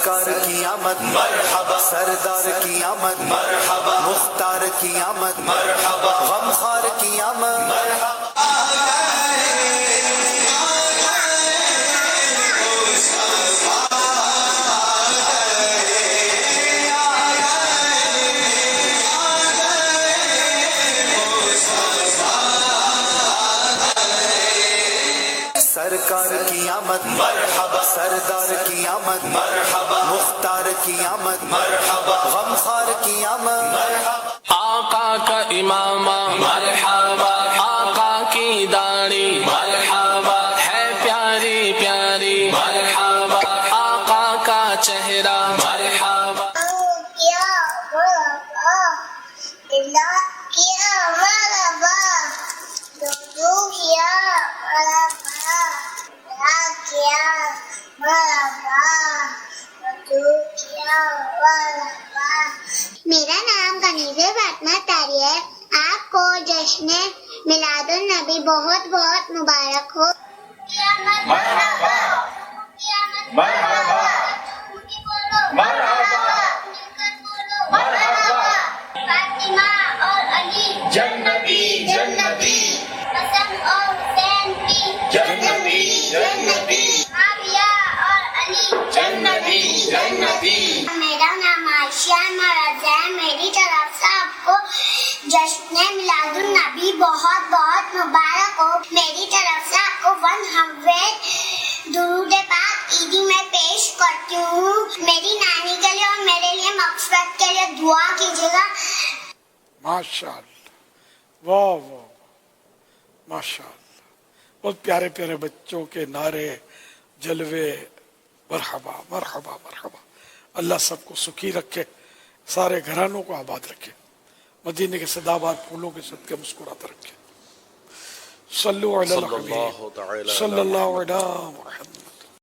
سرکار کی آمد مرحبا، سردار کی آمد مرحبا، مختار کی آمد مرحبا، غمخوار کی آمد مرحبا۔ سرکار کی آمد مرحبا، سردار کی آمد مرحبا، مختار کی آمد مرحبا، غمخوار کی آمد مرحبا۔ آقا کا امامہ مرحبا، آقا کی داڑھی مرحبا، ہے پیاری پیاری مرحبا، آقا کا چہرہ مرحبا۔ کیا مرحبا، اللہ کیا مرحبا، دودو کیا مرحبا، اللہ کیا مرحبا، دودو کیا مرحبا۔ میرا نام کنیزہ فاطمہ طاہری ہے۔ آپ کو جشن میلاد النبی بہت بہت مبارک ہو۔ مرحبا مرحبا مرحبا مرحبا، فاطمہ اور علی جنتی جنتی، حسن اور حسین کی جنتی جنتی، معاویہ اور علی جنتی جنتی۔ میرا نام عائشہ مراد ہے۔ میری طرف سے آپ کو جشن میلاد النبی بہت بہت مبارک ہو۔ میری طرف سے آپ کو 100 درود پاک عیدی میں پیش کرتی ہوں۔ میری نانی کے لیے اور میرے لیے مغفرت کے لیے دعا کیجیے گا۔ ماشاء اللہ، واہ واہ، ماشاء اللہ، بہت پیارے پیارے بچوں کے نعرے، جلوے، مرحبا مرحبا مرحبا۔ اللہ سب کو سکھی رکھے، سارے گھرانوں کو آباد رکھے، مدینے کے سداباد پھولوں کے صدقے مسکراتے رکھے۔ صلو علی الحبیب صلی اللہ علیہ محمد۔